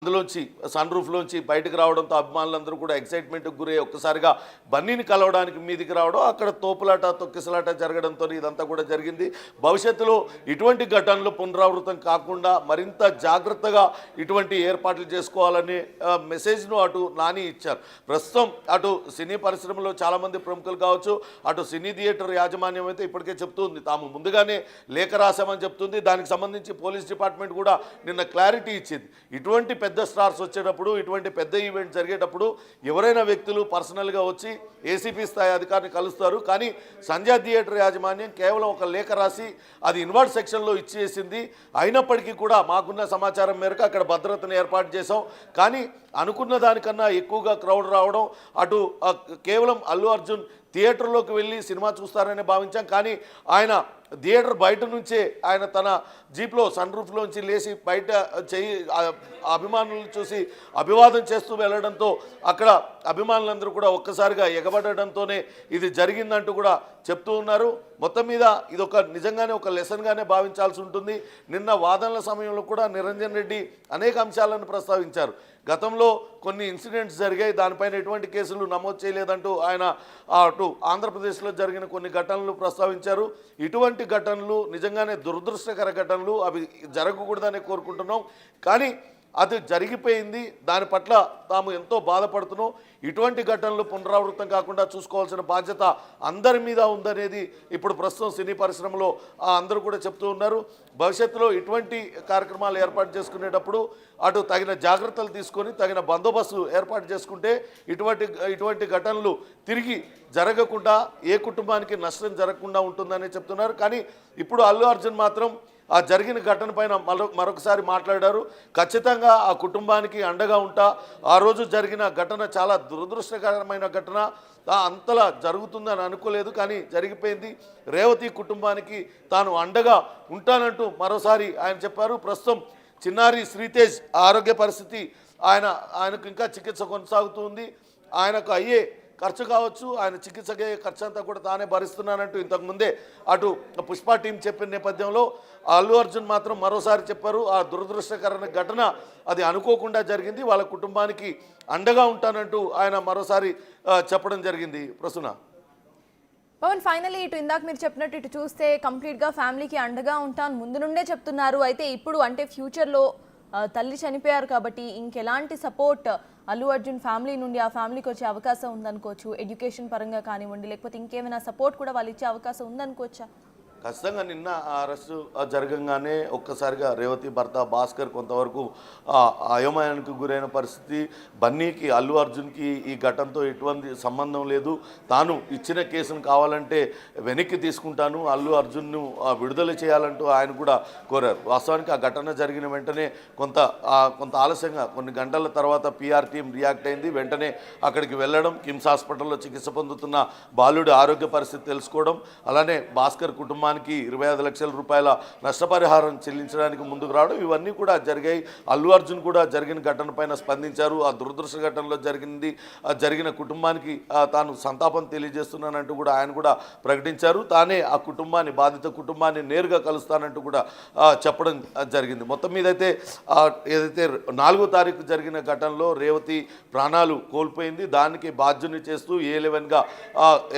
అందులోంచి సన్ రూఫ్లోంచి బయటకు రావడంతో అభిమానులందరూ కూడా ఎక్సైట్మెంట్కి గురై ఒక్కసారిగా బన్నీని కలవడానికి మీదికి రావడం, అక్కడ తోపులాట తొక్కిసలాట జరగడంతో ఇదంతా కూడా జరిగింది. భవిష్యత్తులో ఇటువంటి ఘటనలు పునరావృతం కాకుండా మరింత జాగ్రత్తగా ఇటువంటి ఏర్పాట్లు చేసుకోవాలని మెసేజ్ను అటు నాని ఇచ్చారు. ప్రస్తుతం అటు సినీ పరిశ్రమలో చాలామంది ప్రముఖులు కావచ్చు, అటు సినీ థియేటర్ యాజమాన్యం అయితే ఇప్పటికే చెప్తుంది, తాము ముందుగానే లేఖ రాశామని చెప్తుంది. దానికి సంబంధించి పోలీస్ డిపార్ట్మెంట్ కూడా నిన్న క్లారిటీ ఇచ్చింది. ఇటువంటి పెద్ద స్టార్స్ వచ్చేటప్పుడు, ఇటువంటి పెద్ద ఈవెంట్ జరిగేటప్పుడు ఎవరైనా వ్యక్తులు పర్సనల్గా వచ్చి ఏసీపీ స్థాయి అధికారిని కలుస్తారు. కానీ సంధ్యా థియేటర్ యాజమాన్యం కేవలం ఒక లేఖ రాసి అది ఇన్వర్ట్ సెక్షన్లో ఇచ్చేసింది. అయినప్పటికీ కూడా మాకున్న సమాచారం మేరకు అక్కడ భద్రతను ఏర్పాటు చేసాం. కానీ అనుకున్న దానికన్నా ఎక్కువగా క్రౌడ్ రావడం, అటు కేవలం అల్లు అర్జున్ థియేటర్లోకి వెళ్ళి సినిమా చూస్తారని భావించాం. కానీ ఆయన థియేటర్ బయట నుంచే ఆయన తన జీప్లో సన్ రూఫ్లోంచి లేచి బయట చేయి అభిమానులు చూసి అభివాదం చేస్తూ వెళ్ళడంతో అక్కడ అభిమానులందరూ కూడా ఒక్కసారిగా ఎగబడడంతోనే ఇది జరిగిందంటూ కూడా చెప్తూ ఉన్నారు. మొత్తం మీద ఇది నిజంగానే ఒక లెసన్గానే భావించాల్సి ఉంటుంది. నిన్న వాదనల సమయంలో కూడా నిరంజన్ రెడ్డి అనేక అంశాలను ప్రస్తావించారు. గతంలో కొన్ని ఇన్సిడెంట్స్ జరిగాయి, దానిపైన ఎటువంటి కేసులు నమోదు చేయలేదంటూ ఆయన అటు ఆంధ్రప్రదేశ్లో జరిగిన కొన్ని ఘటనలు ప్రస్తావించారు. ఇటువంటి ఘటనలు నిజంగానే దురదృష్టకర ఘటనలు, అవి జరగకూడదని కోరుకుంటున్నాం. కానీ అది జరిగిపోయింది, దాని పట్ల తాము ఎంతో బాధపడుతున్నాం. ఇటువంటి ఘటనలు పునరావృతం కాకుండా చూసుకోవాల్సిన బాధ్యత అందరి మీద ఉందనేది ఇప్పుడు ప్రస్తుతం సినీ పరిశ్రమలో అందరూ కూడా చెప్తూ ఉన్నారు. భవిష్యత్తులో ఇటువంటి కార్యక్రమాలు ఏర్పాటు చేసుకునేటప్పుడు అటు తగిన జాగ్రత్తలు తీసుకొని తగిన బందోబస్తు ఏర్పాటు చేసుకుంటే ఇటువంటి ఘటనలు తిరిగి జరగకుండా, ఏ కుటుంబానికి నష్టం జరగకుండా ఉంటుందని చెప్తున్నారు. కానీ ఇప్పుడు అల్లు అర్జున్ మాత్రం ఆ జరిగిన ఘటన పైన మరొకసారి మాట్లాడారు. ఖచ్చితంగా ఆ కుటుంబానికి అండగా ఉంటా, ఆ రోజు జరిగిన ఘటన చాలా దురదృష్టకరమైన ఘటన, అంతలా జరుగుతుందని అనుకోలేదు, కానీ జరిగిపోయింది. రేవతి కుటుంబానికి తాను అండగా ఉంటానంటూ మరోసారి ఆయన చెప్పారు. ప్రస్తుతం చిన్నారి శ్రీతేజ్ ఆరోగ్య పరిస్థితి ఆయనకు ఇంకా చికిత్స కొనసాగుతుంది. ఆయనకు అయ్యే ఖర్చు కావచ్చు, ఆయన చికిత్సకే ఖర్చు అంతా కూడా తానే భరిస్తున్నానంటూ ఇంతకుముందే అటు పుష్ప టీం చెప్పిన నేపథ్యంలో అల్లు అర్జున్ మాత్రం మరోసారి చెప్పారు, ఆ దురదృష్టకరమైన ఘటన అది అనుకోకుండా జరిగింది, వాళ్ళ కుటుంబానికి అండగా ఉంటానంటూ ఆయన మరోసారి చెప్పడం జరిగింది. ప్రసూన పవన్, ఫైనలీ ఇటు ఇందాక మీరు చెప్పినట్టు ఇటు చూస్తే కంప్లీట్గా ఫ్యామిలీకి అండగా ఉంటాను ముందు నుండే చెప్తున్నారు. అయితే ఇప్పుడు అంటే ఫ్యూచర్లో తల్లి చనిపోయారు కాబట్టి ఇంకెలాంటి సపోర్ట్ అల్లు అర్జున్ ఫ్యామిలీ నుండి ఆ ఫ్యామిలీకి వచ్చే అవకాశం ఉందనుకోవచ్చు? ఎడ్యుకేషన్ పరంగా కానివ్వండి, లేకపోతే ఇంకేమైనా సపోర్ట్ కూడా వాళ్ళు ఇచ్చే అవకాశం ఉందనుకోవచ్చా? ఖచ్చితంగా నిన్న అరెస్టు జరగంగానే ఒక్కసారిగా రేవతి భర్త భాస్కర్ కొంతవరకు అయోమయానికి గురైన పరిస్థితి. బన్నీకి అల్లు అర్జున్కి ఈ ఘటనతో ఎటువంటి సంబంధం లేదు, తాను ఇచ్చిన కేసును కావాలంటే వెనక్కి తీసుకుంటాను, అల్లు అర్జున్ను విడుదల చేయాలంటూ ఆయన కూడా కోరారు. వాస్తవానికి ఆ ఘటన జరిగిన వెంటనే కొంత ఆలస్యంగా కొన్ని గంటల తర్వాత పిఆర్ టీం రియాక్ట్ అయింది. వెంటనే అక్కడికి వెళ్ళడం, కిమ్స్ హాస్పిటల్లో చికిత్స పొందుతున్న బాలుడి ఆరోగ్య పరిస్థితి తెలుసుకోవడం, అలానే భాస్కర్ కుటుంబానికి 25 లక్షల రూపాయల నష్టపరిహారం చెల్లించడానికి ముందుకు రావడం, ఇవన్నీ కూడా జరిగాయి. అల్లు అర్జున్ కూడా జరిగిన ఘటన పైన స్పందించారు. ఆ దురదృష్ట ఘటనలో జరిగిన కుటుంబానికి తాను సంతాపం తెలియజేస్తున్నానంటూ కూడా ఆయన కూడా ప్రకటించారు. తానే ఆ బాధిత కుటుంబాన్ని నేరుగా కలుస్తానంటూ కూడా చెప్పడం జరిగింది. మొత్తం మీద అయితే ఏదైతే 4వ తారీఖు జరిగిన ఘటనలో రేవతి ప్రాణాలు కోల్పోయింది, దానికి బాధ్యుని చేస్తూ A11గా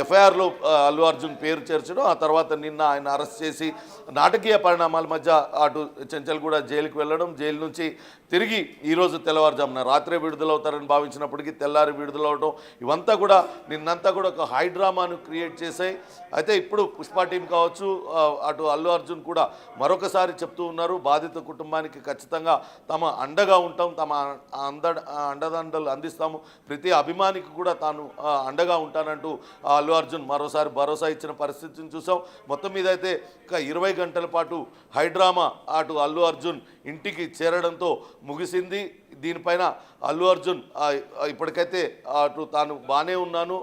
ఎఫ్ఐఆర్లో అల్లు అర్జున్ పేరు చేర్చడం, ఆ తర్వాత నిన్న ఆయన అరెస్ట్ చేసి నాటకీయ పరిణామాల మధ్య అటు చెంచల్గూడ జైలుకి వెళ్ళడం, జైలు నుంచి తిరిగి ఈరోజు తెల్లవారుజామున రాత్రే విడుదలవుతారని భావించినప్పటికీ తెల్లారి విడుదలవడం, ఇవంతా కూడా నిన్నంతా కూడా ఒక హై డ్రామాను క్రియేట్ చేశాయి. అయితే ఇప్పుడు పుష్ప టీం కావచ్చు, అటు అల్లు అర్జున్ కూడా మరొకసారి చెప్తూ ఉన్నారు, బాధిత కుటుంబానికి ఖచ్చితంగా తమ అండగా ఉంటాం, తమ అండదండలు అందిస్తాము, ప్రతి అభిమానికి కూడా తాను అండగా ఉంటానంటూ అల్లు అర్జున్ మరోసారి భరోసా ఇచ్చిన పరిస్థితిని చూసాం. మొత్తం మీద అయితే ఒక 20 గంటల పాటు హైడ్రామా అటు అల్లు అర్జున్ ఇంటికి చేరడంతో ముగిసింది. దీనిపైన అల్లు అర్జున్ ఇప్పటికైతే అటు తాను బాగానే ఉన్నాను,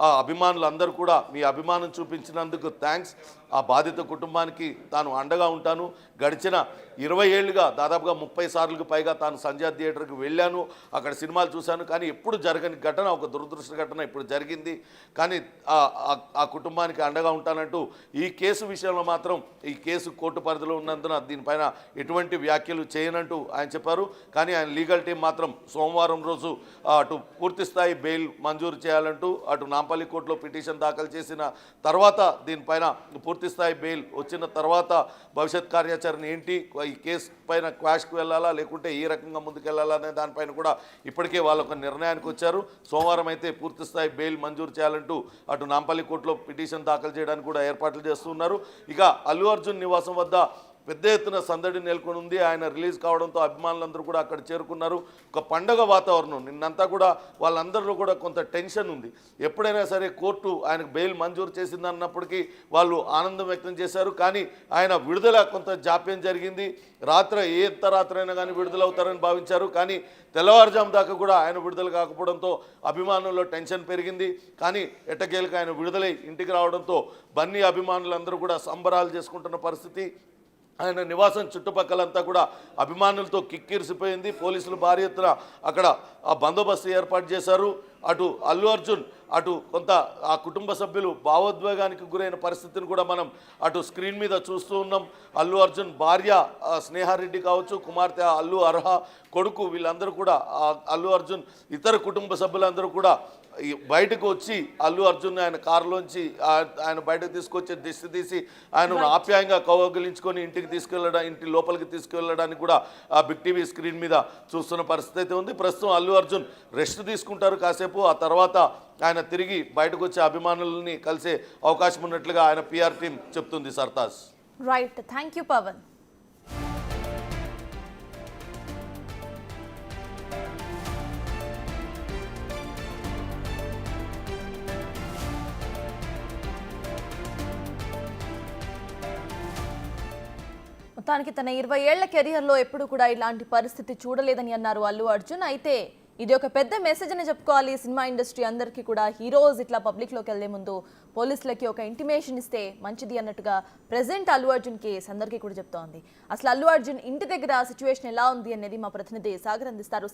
ఆ అభిమానులందరూ కూడా మీ అభిమానం చూపించినందుకు థ్యాంక్స్. ఆ బాధిత కుటుంబానికి తాను అండగా ఉంటాను. గడిచిన 20 ఏళ్ళుగా దాదాపుగా 30 సార్లకు పైగా తాను సంధ్యా థియేటర్కి వెళ్ళాను, అక్కడ సినిమాలు చూశాను. కానీ ఎప్పుడు జరగని ఘటన, ఒక దురదృష్ట ఘటన ఇప్పుడు జరిగింది. కానీ ఆ కుటుంబానికి అండగా ఉంటానంటూ ఈ కేసు విషయంలో మాత్రం ఈ కేసు కోర్టు పరిధిలో ఉన్నందున దీనిపైన ఎటువంటి వ్యాఖ్యలు చేయనంటూ ఆయన చెప్పారు. కానీ ఆయన లీగల్ టీం మాత్రం సోమవారం రోజు అటు పూర్తిస్థాయి బెయిల్ మంజూరు చేయాలంటూ అటు నాంపల్లి కోర్టులో పిటిషన్ దాఖలు చేసిన తర్వాత దీనిపైన పూర్తిస్థాయి బెయిల్ వచ్చిన తర్వాత భవిష్యత్ కార్యాచరణ ఏంటి, ఈ కేసు పైన క్వాష్కి వెళ్ళాలా లేకుంటే ఏ రకంగా ముందుకెళ్లాలా అనే దానిపైన కూడా ఇప్పటికే వాళ్ళు ఒక నిర్ణయానికి వచ్చారు. సోమవారం అయితే పూర్తిస్థాయి బెయిల్ మంజూరు చేయాలంటూ అటు నాంపల్లి కోర్టులో పిటిషన్ దాఖలు చేయడానికి కూడా ఏర్పాట్లు చేస్తున్నారు. ఇక అల్లు అర్జున్ నివాసం వద్ద పెద్ద ఎత్తున సందడి నెలకొని ఉంది. ఆయన రిలీజ్ కావడంతో అభిమానులందరూ కూడా అక్కడ చేరుకున్నారు. ఒక పండగ వాతావరణం నిన్నంతా కూడా వాళ్ళందరిలో కూడా కొంత టెన్షన్ ఉంది. ఎప్పుడైనా సరే కోర్టు ఆయనకు బెయిల్ మంజూరు చేసిందన్నప్పటికీ వాళ్ళు ఆనందం వ్యక్తం చేశారు. కానీ ఆయన విడుదల కొంత జాప్యం జరిగింది. ఎంత రాత్రైనా కానీ విడుదలవుతారని భావించారు. కానీ తెల్లవారుజాము దాకా కూడా ఆయన విడుదల కాకపోవడంతో అభిమానుల్లో టెన్షన్ పెరిగింది. కానీ ఎట్టకేలకు ఆయన విడుదలై ఇంటికి రావడంతో బన్నీ అభిమానులందరూ కూడా సంబరాలు చేసుకుంటున్న పరిస్థితి. ఆయన నివాసం చుట్టుపక్కలంతా కూడా అభిమానులతో కిక్కిరిసిపోయింది. పోలీసులు భారీ ఎత్తున అక్కడ ఆ బందోబస్తు ఏర్పాటు చేశారు. అటు అల్లు అర్జున్ అటు కొంత ఆ కుటుంబ సభ్యులు భావోద్వేగానికి గురైన పరిస్థితిని కూడా మనం అటు స్క్రీన్ మీద చూస్తూ ఉన్నాం. అల్లు అర్జున్ భార్య స్నేహారెడ్డి కావచ్చు, కుమార్తె అల్లు అర్హ, కొడుకు, వీళ్ళందరూ కూడా అల్లు అర్జున్ ఇతర కుటుంబ సభ్యులందరూ కూడా బయటకు వచ్చి అల్లు అర్జున్ ఆయన కారులోంచి ఆయన బయటకు తీసుకొచ్చి దిష్టి తీసి ఆయనను ఆప్యాయంగా కౌగిలించుకొని ఇంటి లోపలికి తీసుకువెళ్ళడానికి కూడా ఆ బిగ్ టీవీ స్క్రీన్ మీద చూస్తున్న పరిస్థితి అయితే ఉంది. ప్రస్తుతం అల్లు అర్జున్ రెస్ట్ తీసుకుంటారు కాసేపు. ఆ తర్వాత ఆయన తిరిగి బయటకు వచ్చే అభిమానులని కలిసే అవకాశం ఉన్నట్లుగా ఆయన పిఆర్ టీం చెప్తుంది. Sartaj. Right, thank you Pavan. మొత్తానికి తన 20 ఏళ్ల కెరియర్లో ఎప్పుడు కూడా ఇలాంటి పరిస్థితి చూడలేదని అన్నారు అల్లు అర్జున్. అయితే ఇది ఒక పెద్ద మెసేజ్ అని చెప్పుకోవాలి సినిమా ఇండస్ట్రీ అందరికీ కూడా. హీరోస్ ఇట్లా పబ్లిక్లోకి వెళ్లే ముందు పోలీసులకి ఒక ఇంటిమేషన్ ఇస్తే మంచిది అన్నట్టుగా ప్రెసెంట్ అల్లు అర్జున్ కేసు అందరికీ కూడా చెప్తోంది. అసలు అల్లు అర్జున్ ఇంటి దగ్గర సిచ్యువేషన్ ఎలా ఉంది అనేది మా ప్రతినిధి సాగర్ అందిస్తారు.